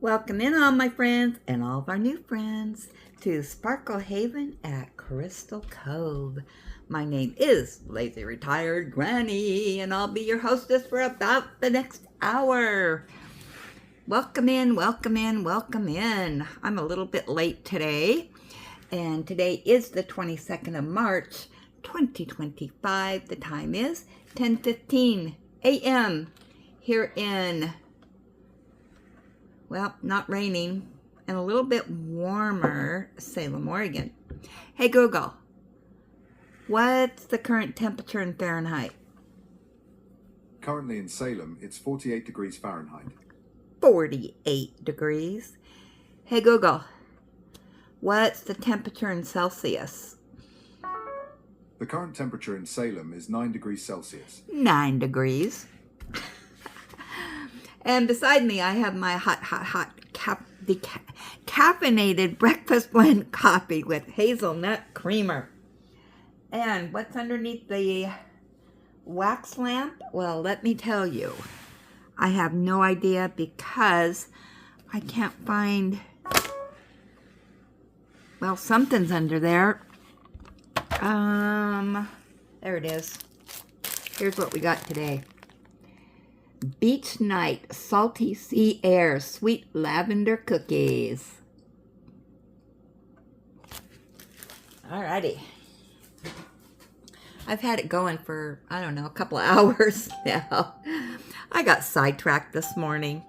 Welcome in all my friends and all of our new friends to Sparkle Haven at Crystal Cove. My name is Lazy Retired Granny and I'll be your hostess for about the next hour. Welcome in, welcome in, welcome in. I'm a little bit late today and today is the 22nd of March 2025. The time is 10:15 a.m. here in not raining, and a little bit warmer Salem, Oregon. Hey Google, what's the current temperature in Fahrenheit? Currently in Salem, it's 48 degrees Fahrenheit. 48 degrees. Hey Google, what's the temperature in Celsius? The current temperature in Salem is 9 degrees Celsius. 9 degrees. And beside me, I have my hot decaffeinated breakfast blend coffee with hazelnut creamer. And what's underneath the wax lamp? Well, let me tell you, I have no idea because I can't find, well, something's under there. There it is. Here's what we got today. Beach Night Salty Sea Air Sweet Lavender Cookies. Alrighty. I've had it going for, I don't know, a couple of hours now. I got sidetracked this morning.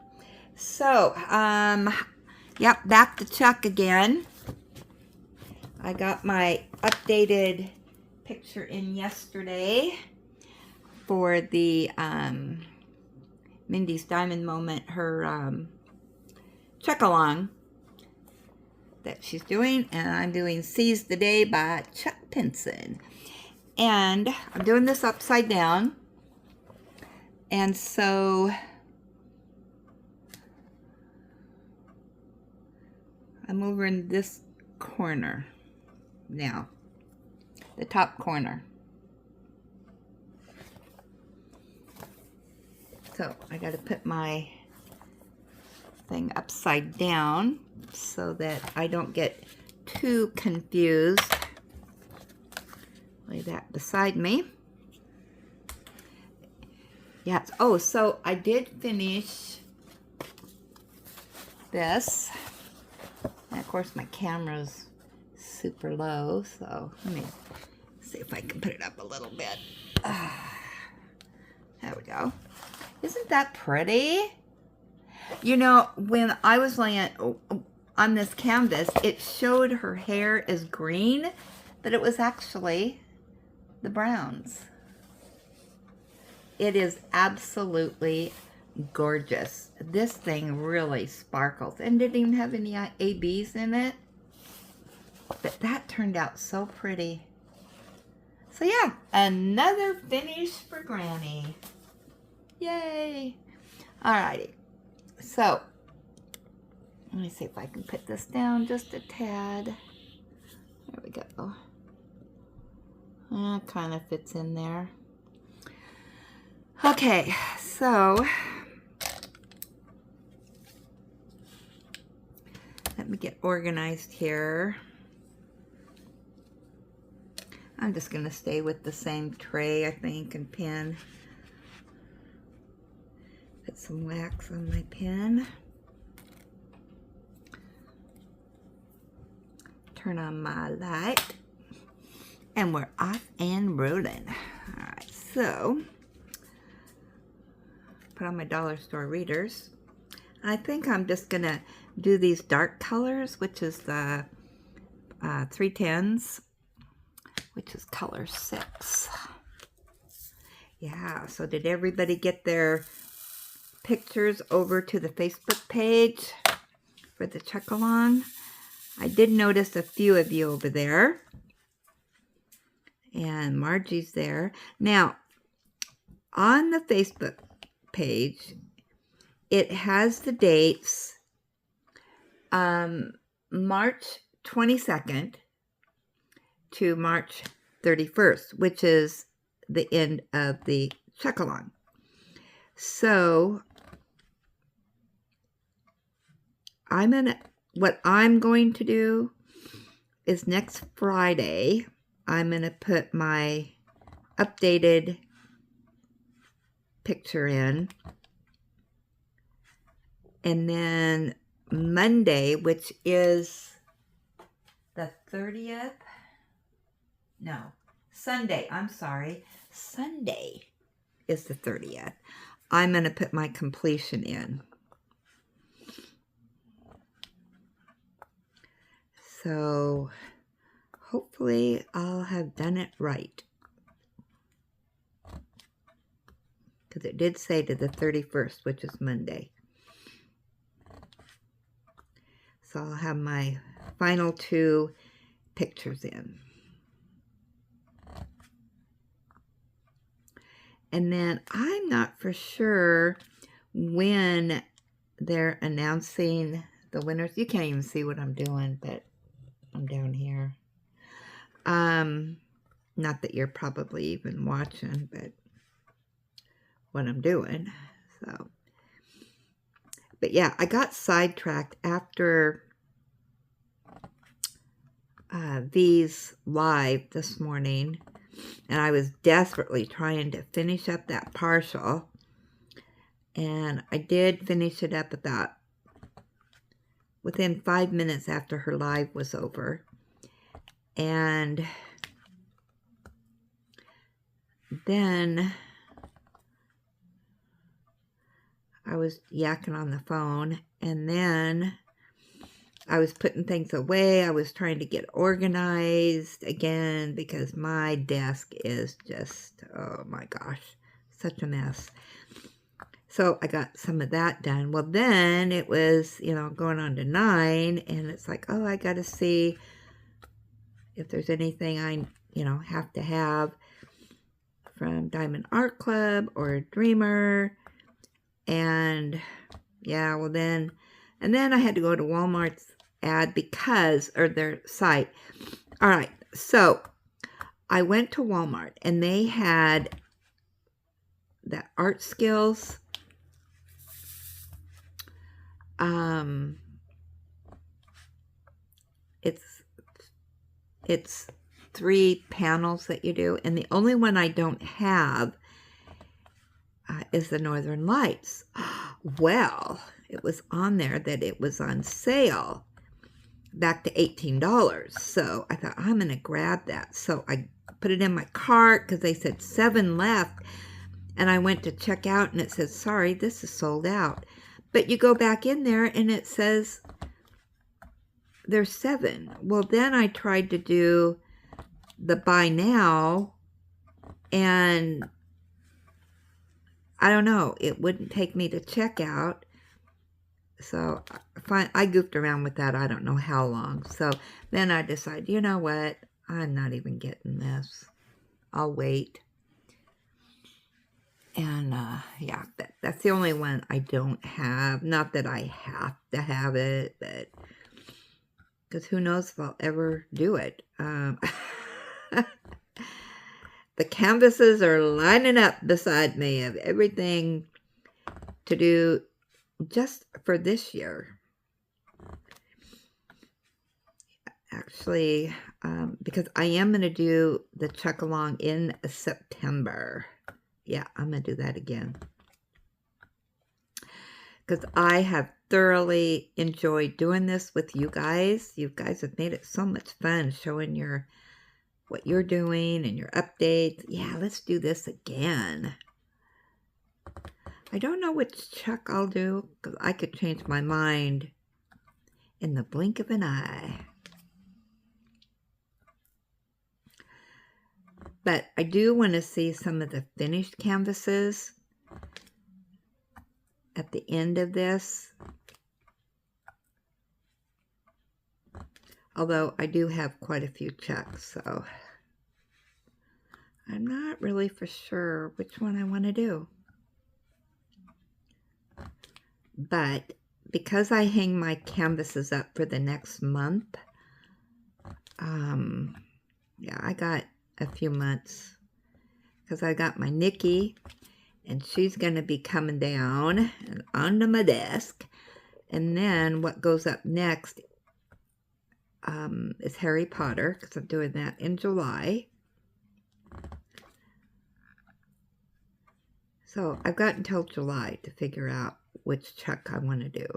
So, back to Chuck again. I got my updated picture in yesterday for the, Mindy's Diamond Moment, her Chuckalong that she's doing, and I'm doing Seize the Day by Chuck Pinson. And I'm doing this upside down, and so I'm over in this corner now, the top corner. So I got to put my thing upside down so that I don't get too confused. Lay that beside me. Yes. Oh, so I did finish this. And of course my camera's super low, so let me see if I can put it up a little bit. There we go. Isn't that pretty? You know, when I was laying on this canvas, it showed her hair as green, but it was actually the browns. It is absolutely gorgeous. This thing really sparkles and didn't even have any ABs in it. But that turned out so pretty. So yeah, another finish for Granny. Yay! Alrighty, so let me see if I can put this down just a tad. There we go. That kind of fits in there. Okay, so let me get organized here. I'm just going to stay with the same tray, I think, and pen. Put some wax on my pen. Turn on my light. And we're off and rolling. Alright, so put on my dollar store readers. I think I'm just going to do these dark colors, which is the 310s, which is color 6. Yeah, so did everybody get their pictures over to the Facebook page for the Chuckalong? I did notice a few of you over there. And Margie's there. Now, on the Facebook page, it has the dates March 22nd to March 31st, which is the end of the Chuckalong. So what I'm going to do is next Friday, I'm going to put my updated picture in. And then Monday, which is the 30th. No, Sunday. I'm sorry. Sunday is the 30th. I'm going to put my completion in. So hopefully I'll have done it right. Because it did say to the 31st, which is Monday. So I'll have my final 2 pictures in. And then I'm not for sure when they're announcing the winners. You can't even see what I'm doing, but I'm down here. Not that you're probably even watching, but what I'm doing. So, but yeah, I got sidetracked after these live this morning, and I was desperately trying to finish up that partial, and I did finish it up about within 5 minutes after her live was over. And then I was yakking on the phone, and then I was putting things away. I was trying to get organized again because my desk is just, oh my gosh, such a mess. So I got some of that done. Well, then it was, going on to 9, and it's like, oh, I got to see if there's anything I, have to have from Diamond Art Club or Dreamer. And yeah, well then, and then I had to go to Walmart's ad or their site. All right, so I went to Walmart, and they had that Art Skills. It's 3 panels that you do, and the only one I don't have is the Northern Lights. Well, it was on there that it was on sale back to $18. So I thought, I'm going to grab that. So I put it in my cart because they said 7 left. And I went to check out, and it says, sorry, this is sold out. But you go back in there, and it says there's 7. Well, then I tried to do the buy now, and I don't know, it wouldn't take me to checkout. So I goofed around with that, I don't know how long. So then I decided, you know what, I'm not even getting this. I'll wait. And yeah, that's the only one I don't have. Not that I have to have it, but because who knows if I'll ever do it. The canvases are lining up beside me of everything to do just for this year. Actually, because I am going to do the Chuckalong in September. Yeah, I'm going to do that again. Because I have thoroughly enjoyed doing this with you guys. You guys have made it so much fun showing what you're doing and your updates. Yeah, let's do this again. I don't know which Chuck I'll do, because I could change my mind in the blink of an eye. But I do want to see some of the finished canvases at the end of this. Although I do have quite a few Chucks, so I'm not really for sure which one I want to do. But because I hang my canvases up for the next month, yeah, I got a few months, because I got my Nikki, and she's going to be coming down and onto my desk, And then what goes up next is Harry Potter, because I'm doing that in July. So I've got until July to figure out which Chuck I want to do.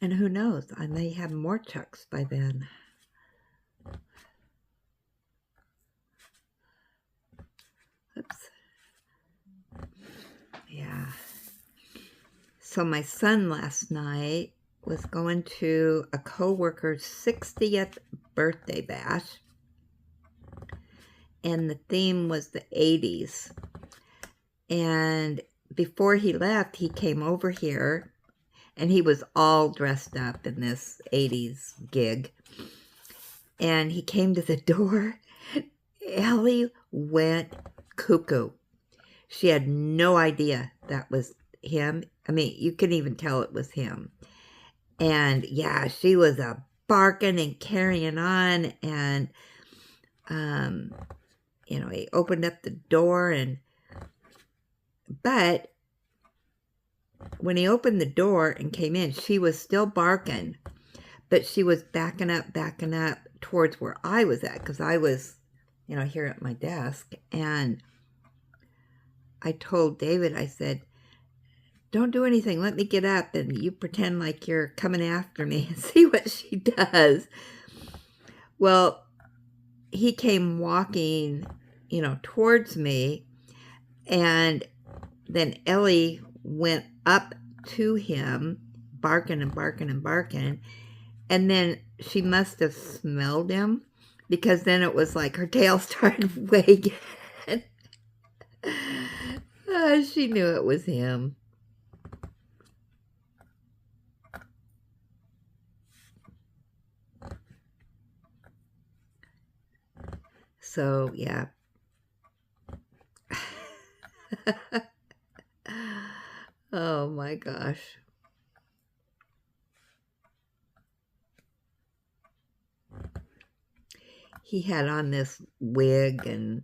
And who knows, I may have more Chucks by then. Oops. Yeah. So my son last night was going to a coworker's 60th birthday bash. And the theme was the 80s. And before he left, he came over here. And he was all dressed up in this 80s gig. And he came to the door. Ellie went cuckoo. She had no idea that was him. I mean, you can even tell it was him. And yeah, she was barking and carrying on. And, you know, he opened up the door. But when he opened the door and came in, she was still barking, but she was backing up towards where I was at, because I was, you know, here at my desk. And I told David, I said, don't do anything. Let me get up and you pretend like you're coming after me and see what she does. Well, he came walking, you know, towards me, and then Ellie went up to him, barking and barking and barking, and then she must have smelled him, because then it was like her tail started wagging. She knew it was him. So, yeah. Oh my gosh. He had on this wig and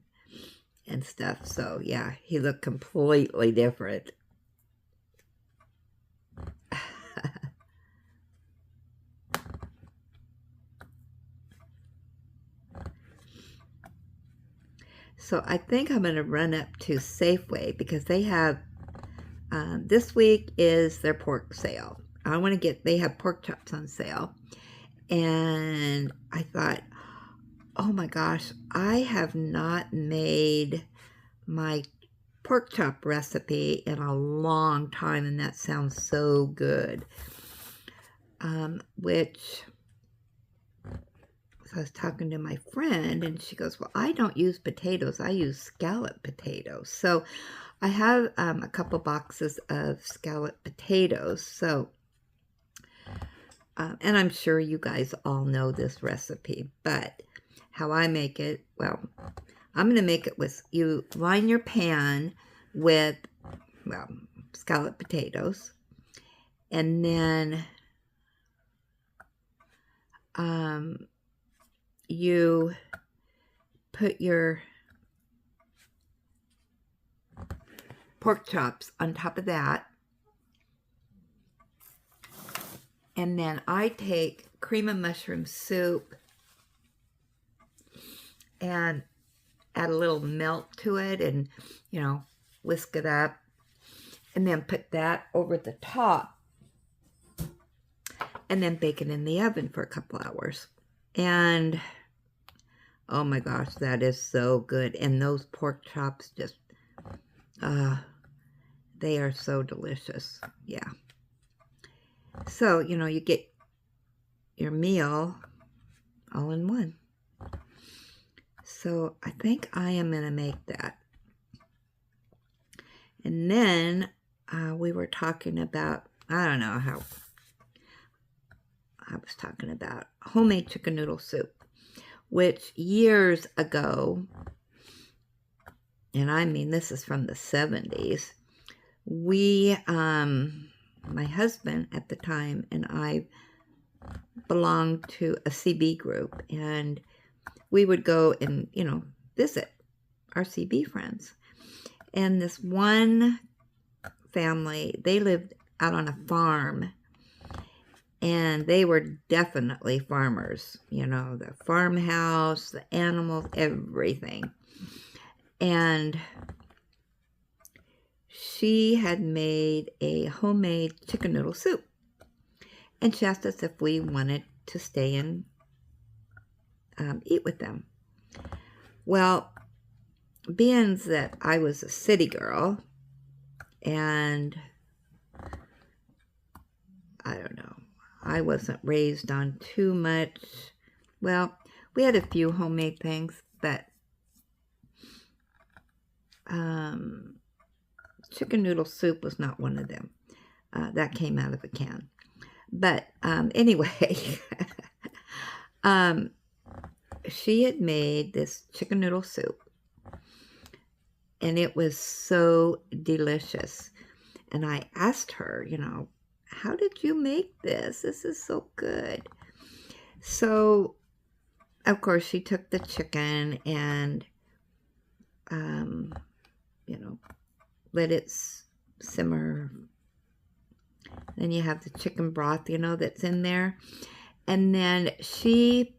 stuff, so yeah, he looked completely different. So I think I'm going to run up to Safeway, because they have, this week is their pork sale. I want to get, they have pork chops on sale. And I thought, oh my gosh, I have not made my pork chop recipe in a long time, and that sounds so good. So I was talking to my friend, and she goes, well, I don't use potatoes. I use scallop potatoes. So I have a couple boxes of scallop potatoes. So, and I'm sure you guys all know this recipe, but how I make it, well, I'm going to make it with, you line your pan with, well, scallop potatoes, and then you put your pork chops on top of that. And then I take cream of mushroom soup and add a little milk to it, and, you know, whisk it up, and then put that over the top, and then bake it in the oven for a couple hours. And oh my gosh, that is so good. And those pork chops just, they are so delicious. Yeah. So, you know, you get your meal all in one. So I think I am going to make that. And then we were talking about, I don't know how, I was talking about homemade chicken noodle soup, which years ago, and I mean this is from the 70s, we, my husband at the time and I belonged to a CB group, and we would go and, visit our CB friends. And this one family, they lived out on a farm, and they were definitely farmers, the farmhouse, the animals, everything. And she had made a homemade chicken noodle soup. And she asked us if we wanted to stay and eat with them. Well, being that I was a city girl, and I don't know, I wasn't raised on too much. Well, we had a few homemade things, but chicken noodle soup was not one of them. That came out of a can. But anyway, she had made this chicken noodle soup, and it was so delicious. And I asked her, how did you make this? This is so good. So, of course, she took the chicken and, let it simmer. Then you have the chicken broth, that's in there. And then she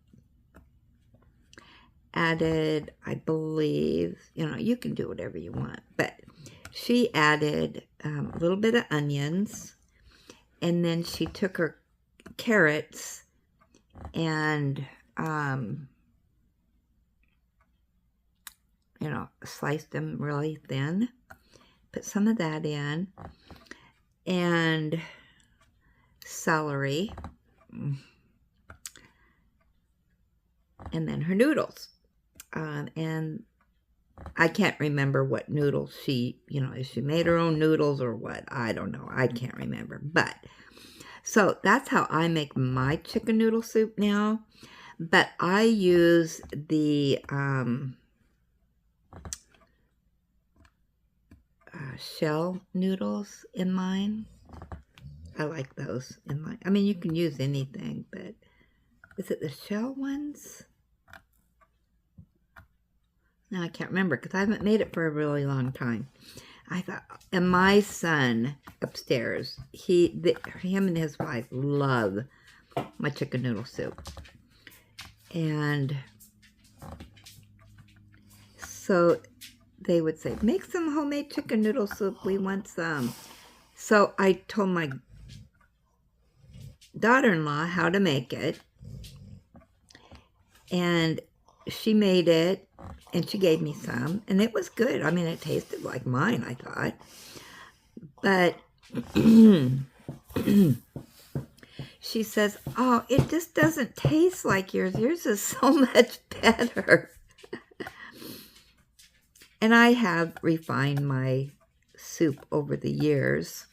added, I believe, you can do whatever you want, but she added a little bit of onions, and then she took her carrots and, sliced them really thin, put some of that in, and celery, and then her noodles. And I can't remember what noodles she, if she made her own noodles or what. I don't know. I can't remember. But, so that's how I make my chicken noodle soup now. But I use the shell noodles in mine. I like those in mine. I mean, you can use anything, but is it the shell ones? No, I can't remember because I haven't made it for a really long time. I thought, and my son upstairs, him and his wife love my chicken noodle soup. And so they would say, make some homemade chicken noodle soup. We want some. So I told my daughter-in-law how to make it. And she made it, and she gave me some, and it was good. I mean, it tasted like mine, I thought. But she says, oh, it just doesn't taste like yours. Yours is so much better. And I have refined my soup over the years,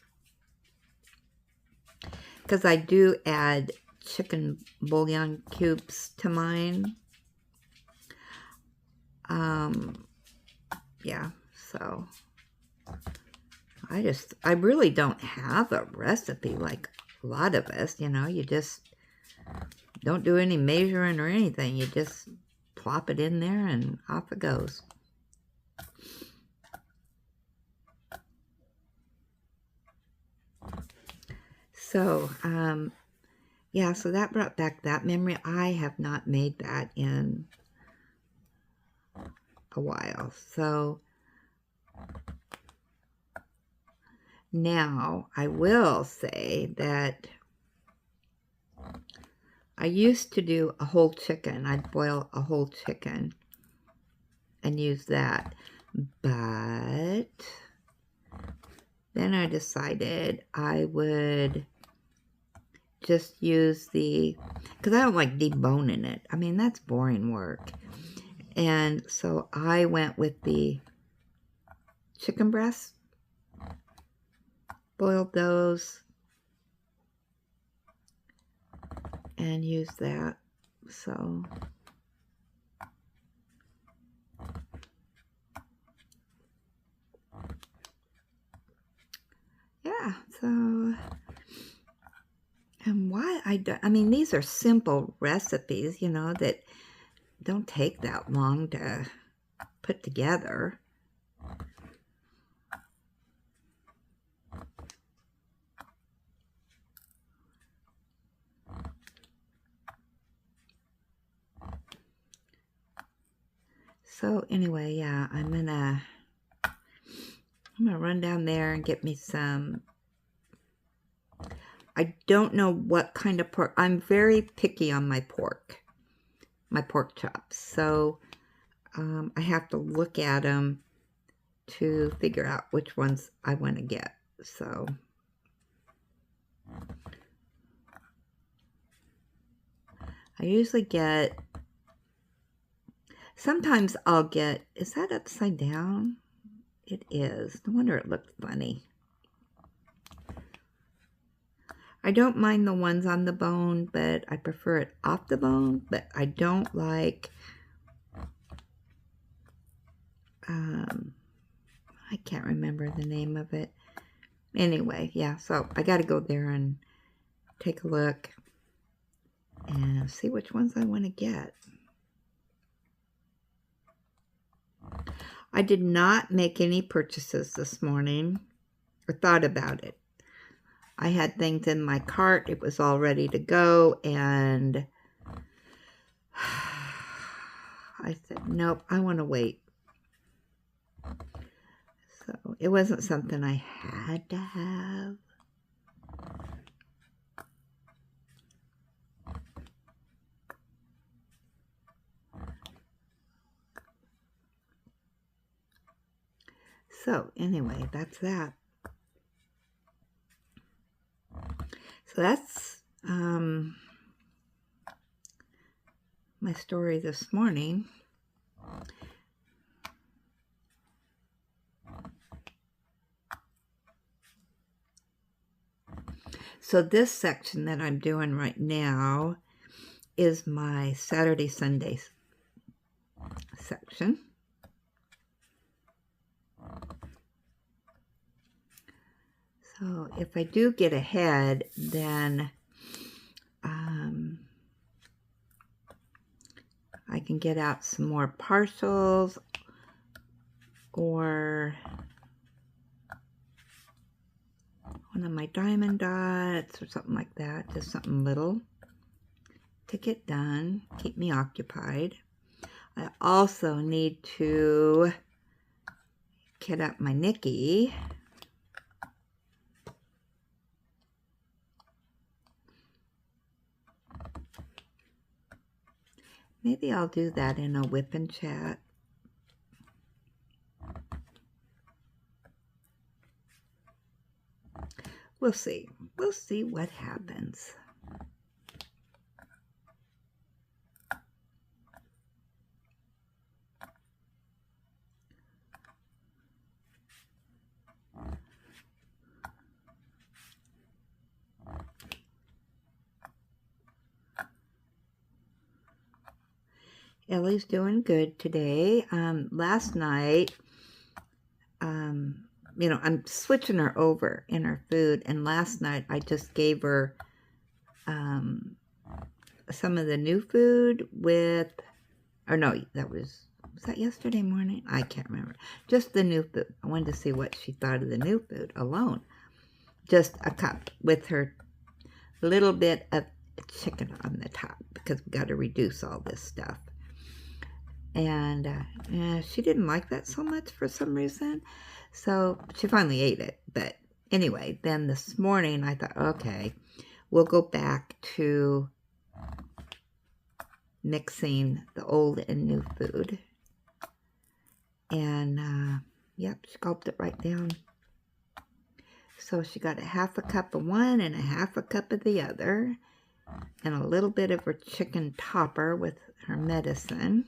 because I do add chicken bouillon cubes to mine. Yeah, so I really don't have a recipe like a lot of us, you just don't do any measuring or anything. You just plop it in there and off it goes. So, yeah, so that brought back that memory. I have not made that in a while. So now I will say that I used to do a whole chicken. I'd boil a whole chicken and use that. But then I decided I would just use because I don't like deboning it. I mean, that's boring work. And so I went with the chicken breasts, boiled those, and used that. So yeah, so, and why I mean, these are simple recipes, that don't take that long to put together. So anyway, yeah, I'm gonna run down there and get me some. I don't know what kind of pork. I'm very picky on my pork chops. So I have to look at them to figure out which ones I want to get. So I usually get, sometimes I'll get, is that upside down? It is. No wonder it looks funny. I don't mind the ones on the bone, but I prefer it off the bone, but I don't like, I can't remember the name of it. Anyway, yeah, so I got to go there and take a look and see which ones I want to get. I did not make any purchases this morning or thought about it. I had things in my cart. It was all ready to go, and I said, nope, I want to wait. So it wasn't something I had to have. So anyway, that's that. So that's my story this morning. So this section that I'm doing right now is my Saturday, Sunday section. So if I do get ahead, then I can get out some more partials or one of my diamond dots or something like that, just something little to get done, keep me occupied. I also need to get up my Nikki. Maybe I'll do that in a whip and chat. We'll see. We'll see what happens. Ellie's doing good today. Last night, you know, I'm switching her over in her food, and last night I just gave her some of the new food with, or no, was that yesterday morning? I can't remember. Just the new food. I wanted to see what she thought of the new food alone. Just a cup with her little bit of chicken on the top because we got to reduce all this stuff. And she didn't like that so much for some reason. So she finally ate it. But anyway, then this morning I thought, okay, we'll go back to mixing the old and new food. And yep, she gulped it right down. So she got a half a cup of one and a half a cup of the other. And a little bit of her chicken topper with her medicine.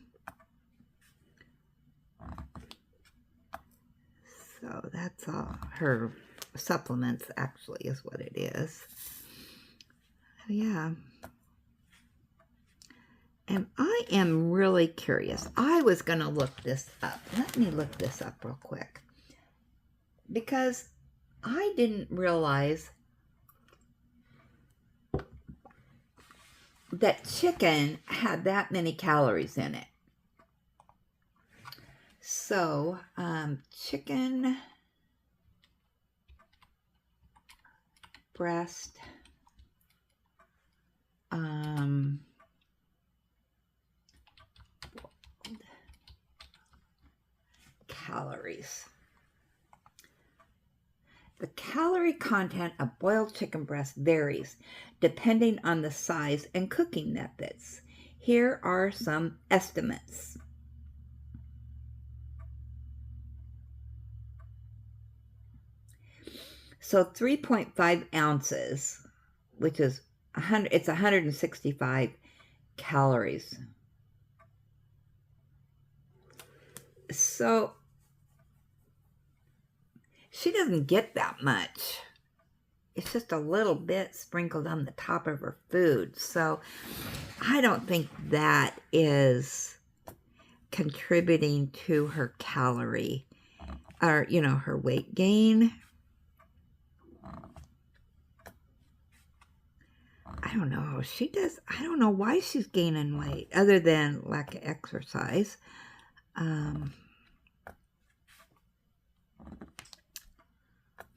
So that's all her supplements, actually, is what it is. So yeah. And I am really curious. I was going to look this up. Let me look this up real quick. Because I didn't realize that chicken had that many calories in it. So, chicken breast, calories. The calorie content of boiled chicken breast varies depending on the size and cooking methods. Here are some estimates. So 3.5 ounces, which is 100, it's 165 calories. So she doesn't get that much. It's just a little bit sprinkled on the top of her food. So I don't think that is contributing to her calorie or, her weight gain. I don't know. I don't know why she's gaining weight other than lack of exercise.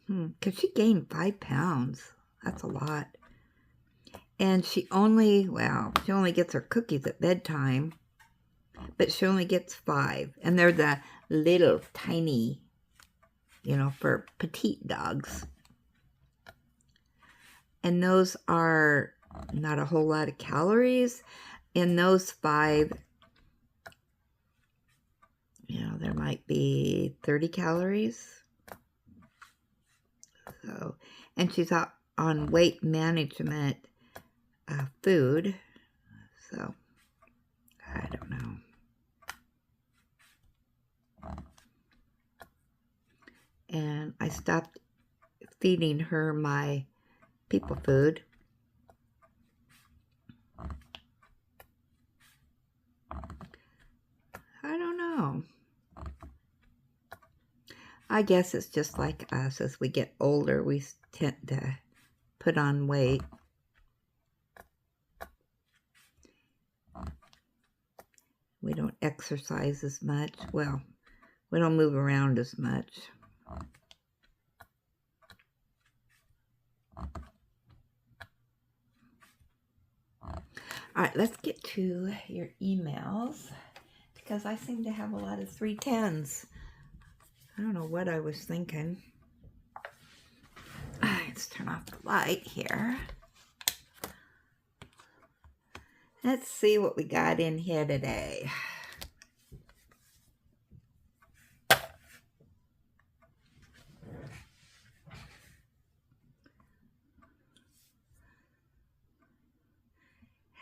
Because she gained 5 pounds. That's a lot. And she only gets her cookies at bedtime. But she only gets 5. And they're the little tiny, for petite dogs. And those are not a whole lot of calories. In those 5, there might be 30 calories. So, and she's on weight management food. So, I don't know. And I stopped feeding her my people food. I don't know. I guess it's just like us. As we get older, we tend to put on weight. We don't exercise as much. Well, we don't move around as much. All right, let's get to your emails because I seem to have a lot of 310s. I don't know what I was thinking. Let's turn off the light here. Let's see what we got in here today.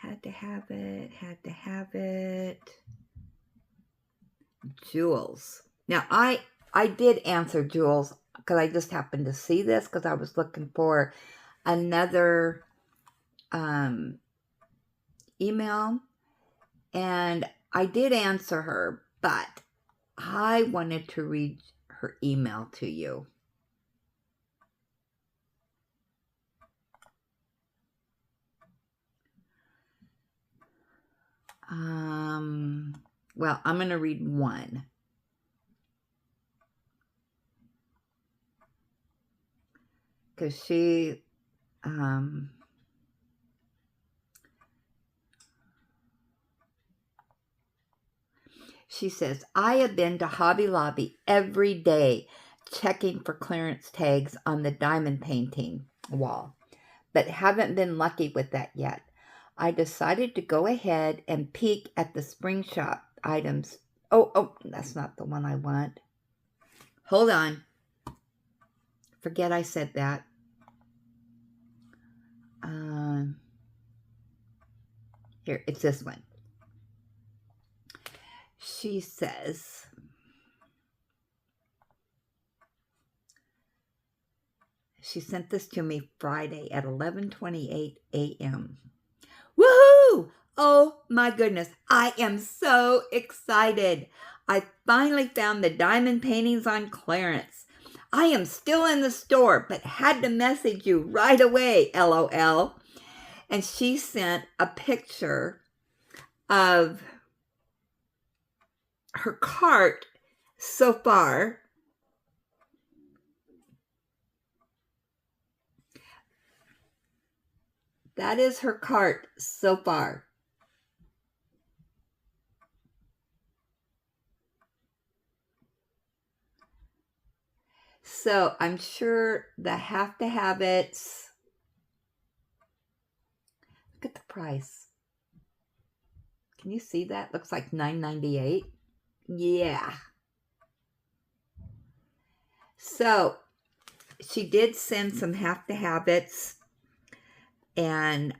Had to have it. Jules. Now, I did answer Jules because I just happened to see this because I was looking for another email, and I did answer her, but I wanted to read her email to you. Well, I'm going to read one. Because she says, I have been to Hobby Lobby every day checking for clearance tags on the diamond painting wall, but haven't been lucky with that yet. I decided to go ahead and peek at the spring shop items. Oh, that's not the one I want. Hold on. Forget I said that. Here, it's this one. She says, she sent this to me Friday at 11:28 a.m. Woohoo! Oh my goodness, I am so excited. I finally found the diamond paintings on clearance. I am still in the store, but had to message you right away, LOL. And she sent a picture of her cart so far. That is her cart so far. So I'm sure the have to have it's. Look at the price. Can you see that? Looks like $9.98. Yeah. So she did send some have to have it's. And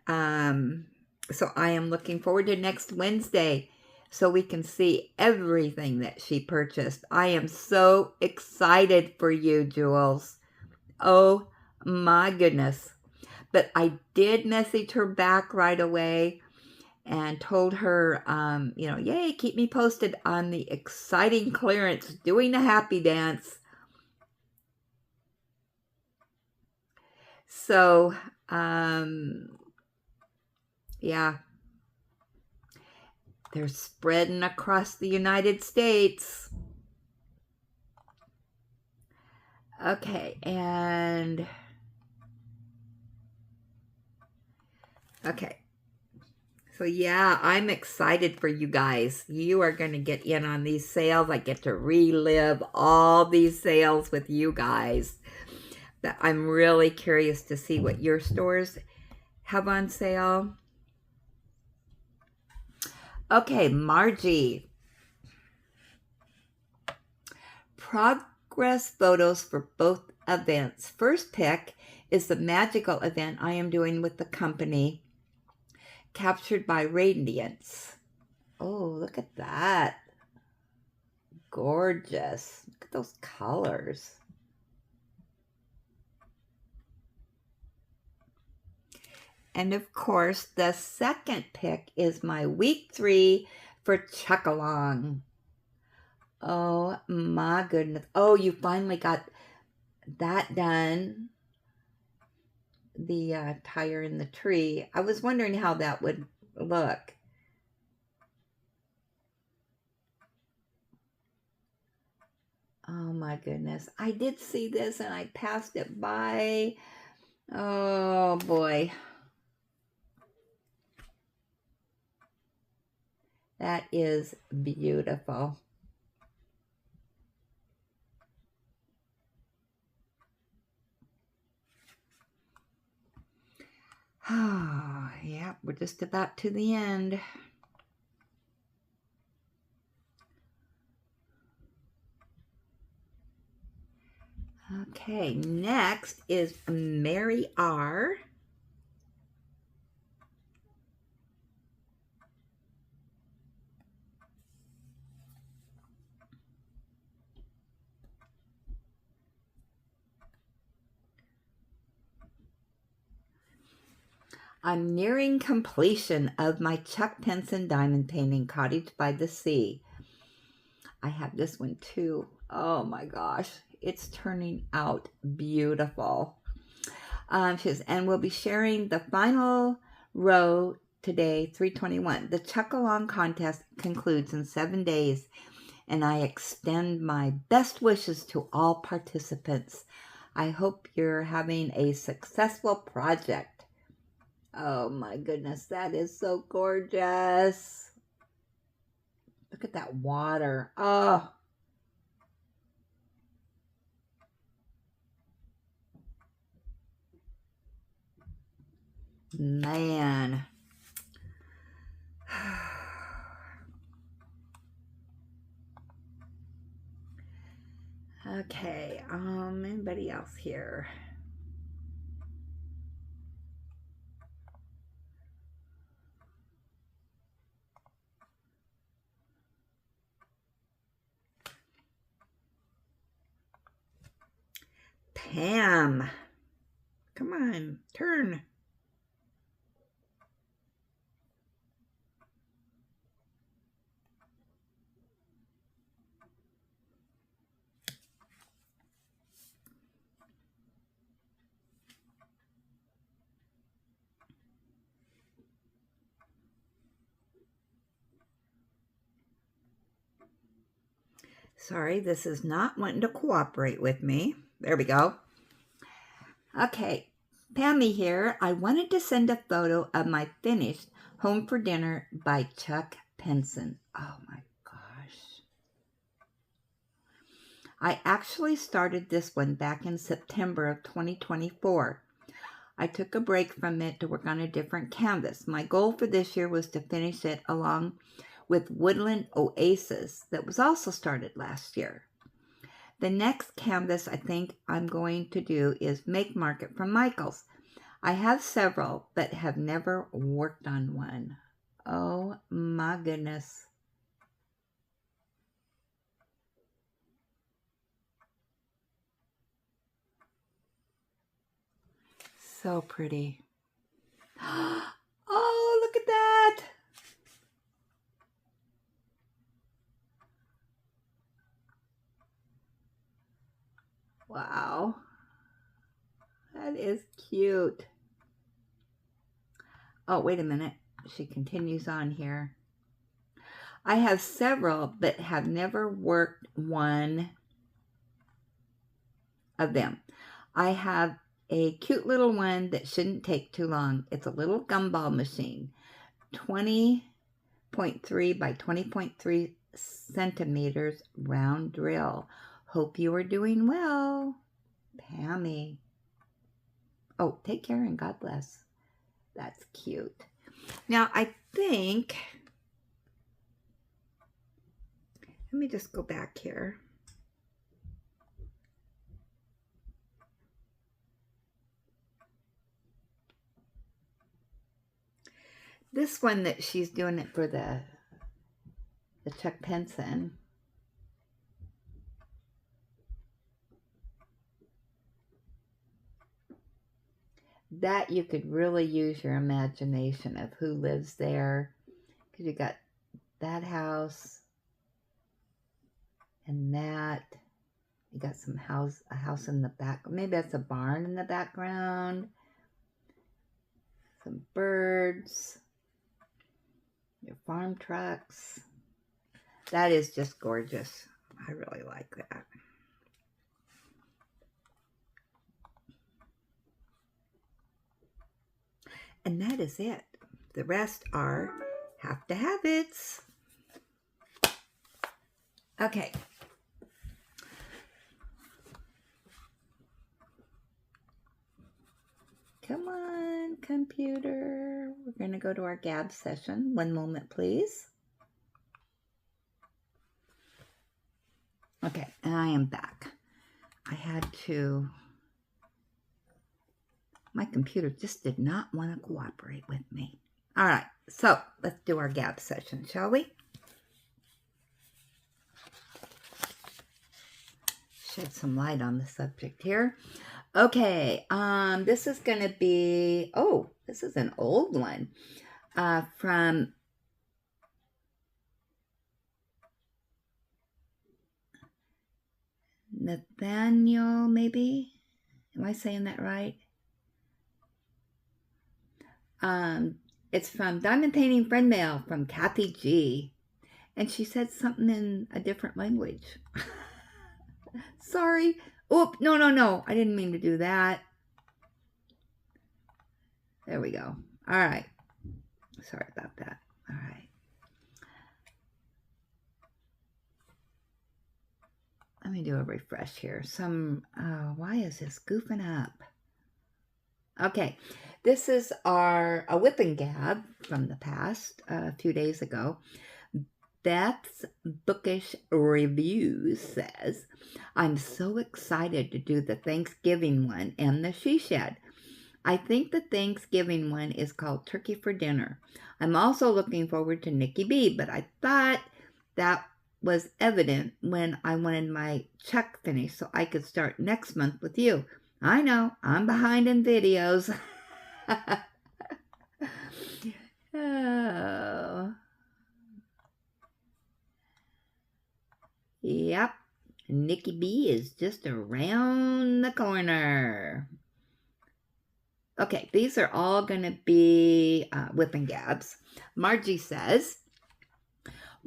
so I am looking forward to next Wednesday so we can see everything that she purchased. I am so excited for you, Jules. Oh my goodness. But I did message her back right away and told her, yay, keep me posted on the exciting clearance, doing the happy dance. So, yeah, they're spreading across the United States. Okay, and okay. So yeah, I'm excited for you guys. You are going to get in on these sales. I get to relive all these sales with you guys. But I'm really curious to see what your stores have on sale. Okay, Margie. Progress photos for both events. First pick is the magical event I am doing with the company, captured by radiance. Oh, look at that. Gorgeous. Look at those colors. And of course, the second pick is my week 3 for Chuckalong. Oh my goodness. Oh, you finally got that done. The tire in the tree. I was wondering how that would look. Oh my goodness. I did see this and I passed it by. Oh boy. That is beautiful. Oh, yeah, we're just about to the end. Okay, next is Mary R. I'm nearing completion of my Chuck Pinson diamond painting, Cottage by the Sea. I have this one too. Oh my gosh, it's turning out beautiful. She says, and we'll be sharing the final row today, 321. The Chuckalong contest concludes in 7 days, and I extend my best wishes to all participants. I hope you're having a successful project. Oh my goodness, that is so gorgeous. Look at that water. Oh. Man. Okay, anybody else here? Pam. Come on, turn. Sorry, this is not wanting to cooperate with me. There we go. Okay, Pammy here. I wanted to send a photo of my finished Home for Dinner by Chuck Pinson. Oh my gosh. I actually started this one back in September of 2024. I took a break from it to work on a different canvas. My goal for this year was to finish it along with Woodland Oasis that was also started last year. The next canvas I think I'm going to do is Make Market from Michaels. I have several, but have never worked on one. Oh my goodness. So pretty. Oh, look at that. Wow. That is cute. Oh, wait a minute. She continues on here. I have several, but have never worked one of them. I have a cute little one that shouldn't take too long. It's a little gumball machine, 20.3 by 20.3 centimeters round drill. Hope you are doing well, Pammy. Oh, take care and God bless. That's cute. Now, I think, let me just go back here. This one that she's doing it for the Chuck Pinson. That you could really use your imagination of who lives there. Because you got that house and that. You got a house in the back. Maybe that's a barn in the background. Some birds. Your farm trucks. That is just gorgeous. I really like that. And that is it. The rest are have to have it's. Okay. Come on, computer. We're going to go to our gab session. One moment, please. Okay, and I am back. I had to... My computer just did not want to cooperate with me. All right, so let's do our gab session, shall we? Shed some light on the subject here. Okay, this is going to be, oh, this is an old one from Nathaniel, maybe? Am I saying that right? It's from Diamond Painting Friend Mail from Kathy G. And she said something in a different language. Sorry. Oop, no. I didn't mean to do that. There we go. All right. Sorry about that. All right. Let me do a refresh here. Why is this goofing up? Okay. This is a whip and gab from the past, a few days ago. Beth's Bookish Review says, I'm so excited to do the Thanksgiving one and the She Shed. I think the Thanksgiving one is called Turkey for Dinner. I'm also looking forward to Nikki B, but I thought that was evident when I wanted my Chuck finished so I could start next month with you. I know, I'm behind in videos. Oh. Yep, Nikki B is just around the corner. Okay, these are all going to be whip and gabs. Margie says,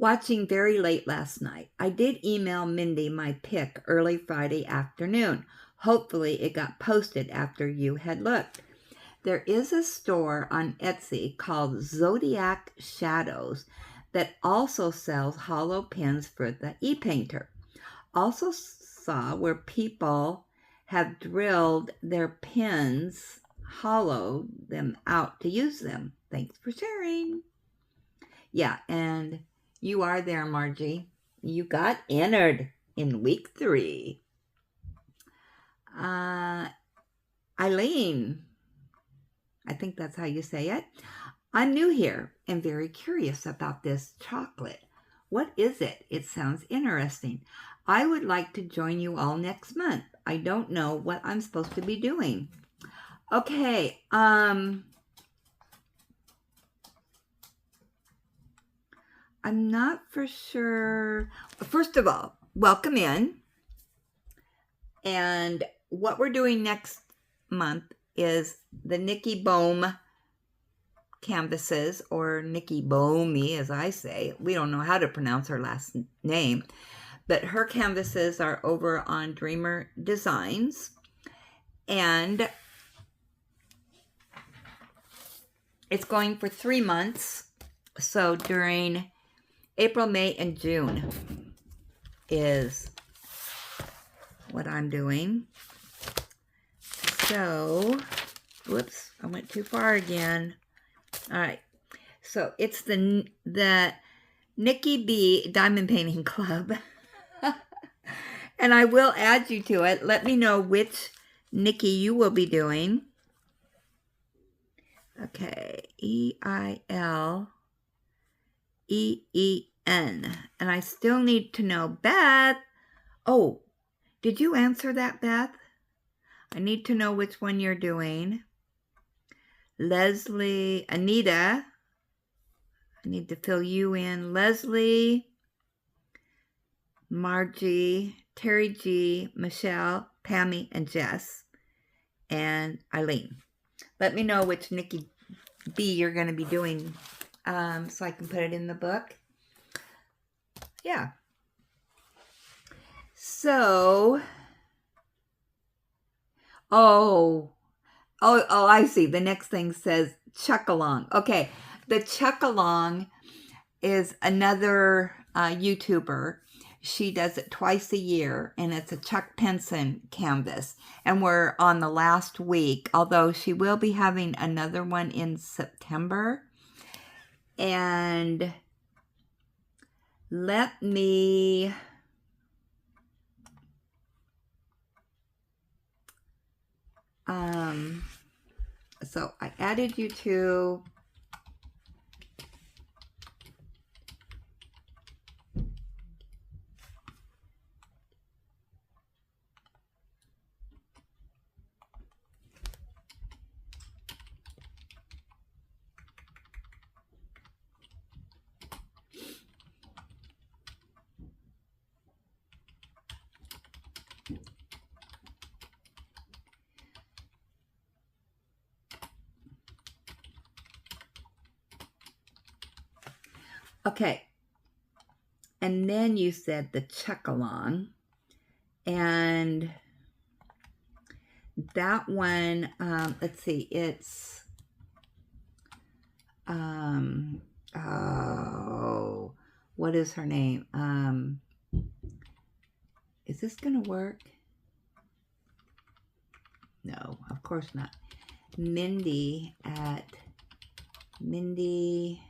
Watching very late last night. I did email Mindy my pic early Friday afternoon. Hopefully it got posted after you had looked. There is a store on Etsy called Zodiac Shadows that also sells hollow pins for the e-painter. Also saw where people have drilled their pins, hollowed them out to use them. Thanks for sharing. Yeah, and you are there, Margie. You got entered in week 3. Eileen, I think that's how you say it. I'm new here and very curious about this chocolate. What is it? It sounds interesting. I would like to join you all next month. I don't know what I'm supposed to be doing. Okay, I'm not for sure. First of all, welcome in. And what we're doing next month is the Nikki Bohm canvases, or Nikki Bohmy, as I say. We don't know how to pronounce her last name, but her canvases are over on Dreamer Designs, and it's going for 3 months. So during April, May, and June is what I'm doing. So, whoops, I went too far again. All right, so it's the Nikki B Diamond Painting Club, and I will add you to it. Let me know which Nikki you will be doing. Okay, EILEEN, and I still need to know Beth. Oh, did you answer that, Beth? I need to know which one you're doing. Leslie, Anita, I need to fill you in. Leslie, Margie, Terry G, Michelle, Pammy, and Jess, and Eileen. Let me know which Nikki B you're going to be doing, so I can put it in the book. Yeah. So, oh, I see. The next thing says Chuckalong. Okay, the Chuckalong is another YouTuber. She does it twice a year, and it's a Chuck Pinson canvas. And we're on the last week, although she will be having another one in September. And let me... So I added you to... Okay, and then you said the Chuckalong, and that one, let's see, it's, oh, what is her name? Is this gonna work? No, of course not. Mindy at Mindy...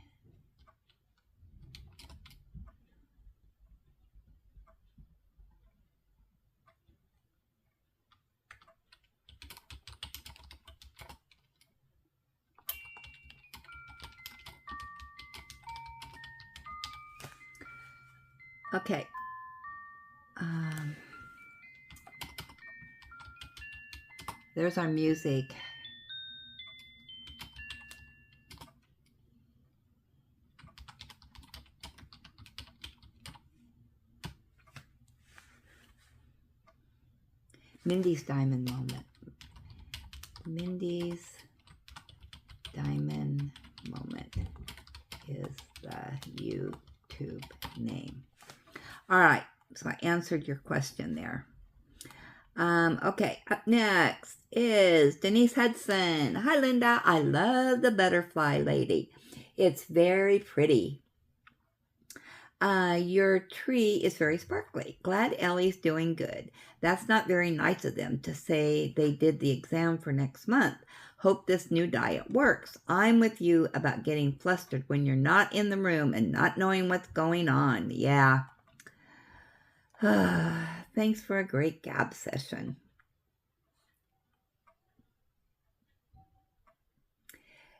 Okay. There's our music. Mindy's Diamond Moment. Mindy's Diamond Moment is the YouTube YouTube name. All right, so I answered your question there. Okay, up next is Denise Hudson. Hi, Linda. I love the butterfly lady. It's very pretty. Your tree is very sparkly. Glad Ellie's doing good. That's not very nice of them to say they did the exam for next month. Hope this new diet works. I'm with you about getting flustered when you're not in the room and not knowing what's going on. Yeah. Thanks for a great gab session.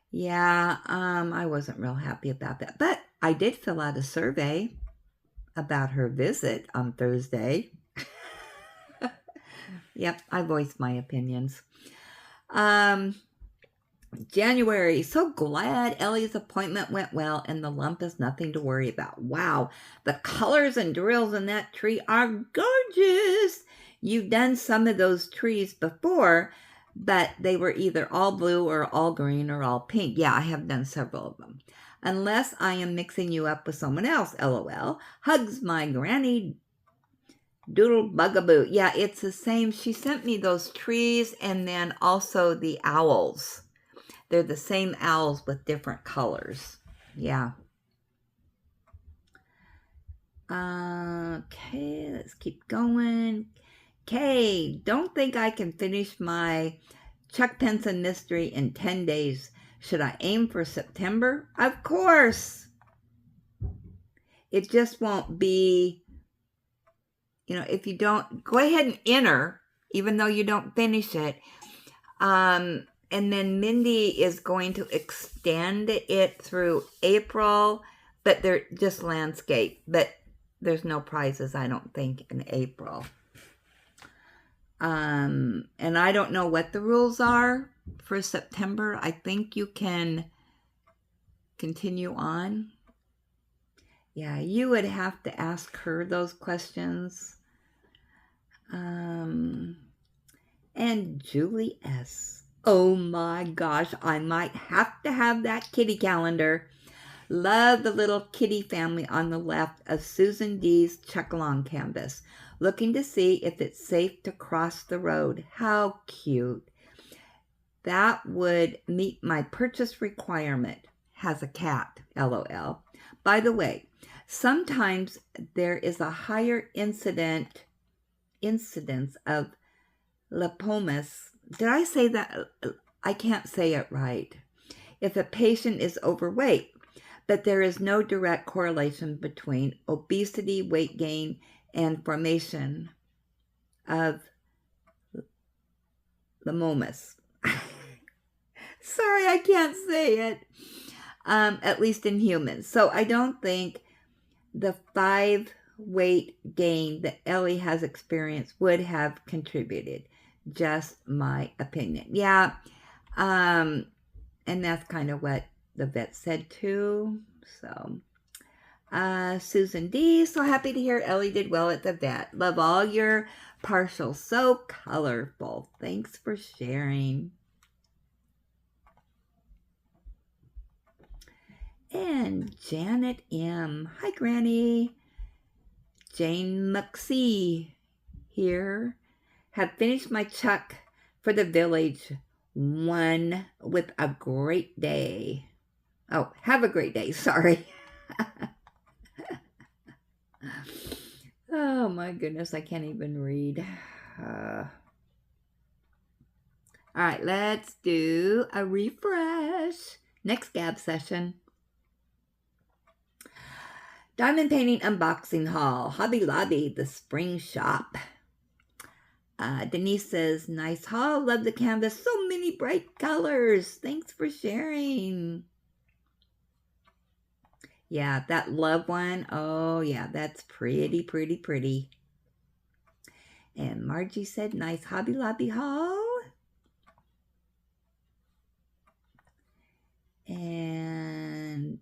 Yeah, I wasn't real happy about that, but I did fill out a survey about her visit on Thursday. Yep, I voiced my opinions. January, so glad Ellie's appointment went well and the lump is nothing to worry about. Wow, the colors and drills in that tree are gorgeous. You've done some of those trees before, but they were either all blue or all green or all pink. Yeah, I have done several of them. Unless I am mixing you up with someone else, LOL. Hugs, my granny doodle bugaboo. Yeah, it's the same. She sent me those trees and then also the owls. They're the same owls with different colors. Yeah. Okay, let's keep going. Okay, don't think I can finish my Chuck Pinson mystery in 10 days. Should I aim for September? Of course. It just won't be, if you don't, go ahead and enter, even though you don't finish it. And then Mindy is going to extend it through April, but they're just landscape. But there's no prizes, I don't think, in April. And I don't know what the rules are for September. I think you can continue on. Yeah, you would have to ask her those questions. And Julie S. Oh my gosh, I might have to have that kitty calendar. Love the little kitty family on the left of Susan D's Chuckalong canvas. Looking to see if it's safe to cross the road. How cute. That would meet my purchase requirement. Has a cat, LOL. By the way, sometimes there is a higher incidence of lipomas. Did I say that? I can't say it right. If a patient is overweight, but there is no direct correlation between obesity, weight gain, and formation of lipomas. Sorry, I can't say it. At least in humans. So I don't think the 5 weight gain that Ellie has experienced would have contributed. Just my opinion. Yeah. And that's kind of what the vet said too. So, Susan D. So happy to hear Ellie did well at the vet. Love all your partials. So colorful. Thanks for sharing. And Janet M. Hi, Granny. Jane McSee here. Have finished my Chuck for the village one with a great day. Oh, have a great day. Sorry. Oh my goodness, I can't even read. All right, let's do a refresh. Next gab session. Diamond Painting Unboxing Haul. Hobby Lobby, the spring shop. Denise says, nice haul. Love the canvas. So many bright colors. Thanks for sharing. Yeah, that love one. Oh, yeah, that's pretty, pretty, pretty. And Margie said, nice Hobby Lobby haul. And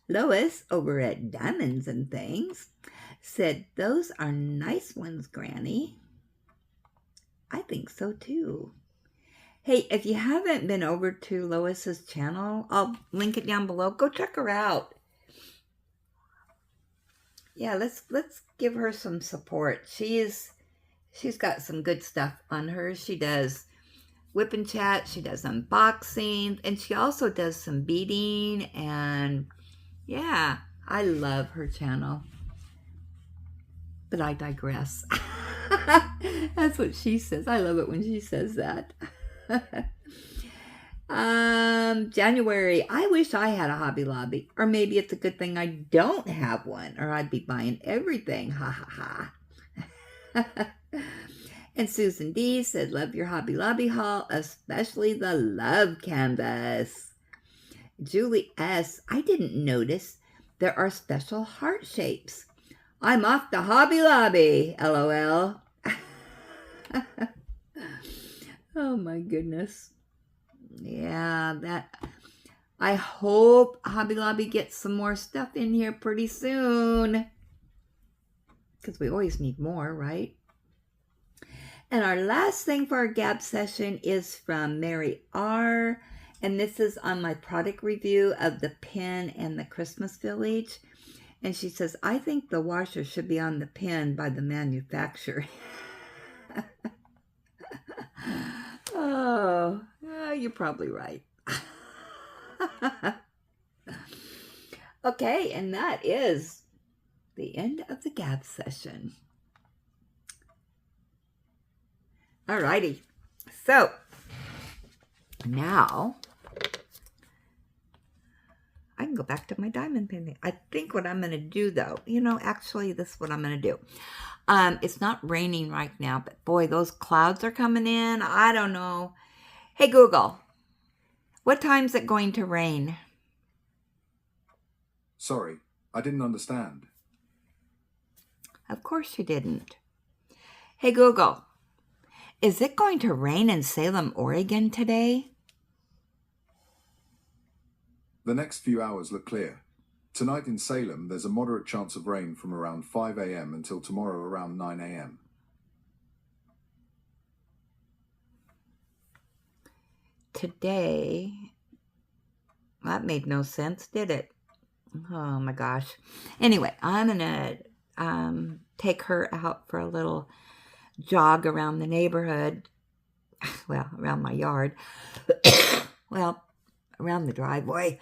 Lois over at Diamonds and Things said, those are nice ones, Granny. I think so too. Hey, if you haven't been over to Lois's channel, I'll link it down below. Go check her out. yeah, let's give her some support. She's got some good stuff on her. She does whip and chat, she does unboxing, and she also does some beading. And yeah, I love her channel. But I digress. That's what she says. I love it when she says that. January. I wish I had a Hobby Lobby. Or maybe it's a good thing I don't have one, or I'd be buying everything. Ha ha ha. And Susan D said, love your Hobby Lobby haul, especially the love canvas. Julie S, I didn't notice there are special heart shapes. I'm off to Hobby Lobby, LOL. Oh my goodness. Yeah, I hope Hobby Lobby gets some more stuff in here pretty soon. Because we always need more, right? And our last thing for our gab session is from Mary R. And this is on my product review of the pin and the Christmas Village. And she says, I think the washer should be on the pin by the manufacturer. Oh, you're probably right. Okay, and that is the end of the gab session. Alrighty, so now I can go back to my diamond painting. I think what I'm going to do, though, actually, this is what I'm going to do. It's not raining right now, but boy, those clouds are coming in. I don't know. Hey, Google, what time is it going to rain? Sorry, I didn't understand. Of course you didn't. Hey, Google, is it going to rain in Salem, Oregon today? The next few hours look clear. Tonight in Salem, there's a moderate chance of rain from around 5 a.m. until tomorrow around 9 a.m. Today, that made no sense, did it? Oh my gosh. Anyway, I'm going to take her out for a little jog around the neighborhood. Well, around my yard. Well, around the driveway.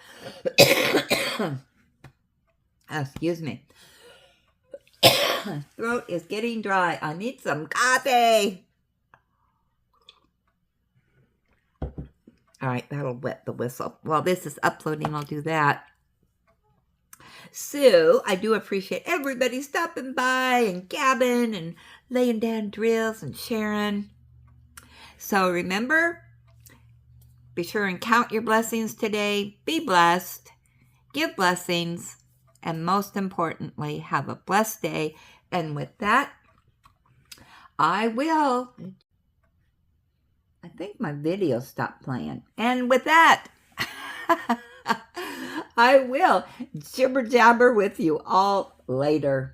Excuse me. Throat is getting dry. I need some coffee. All right, that'll wet the whistle. While this is uploading, I'll do that. So, I do appreciate everybody stopping by and gabbing and laying down drills and sharing. So, remember, be sure and count your blessings today. Be blessed. Give blessings. And most importantly, have a blessed day. And with that, I think my video stopped playing. And with that, I will jibber jabber with you all later.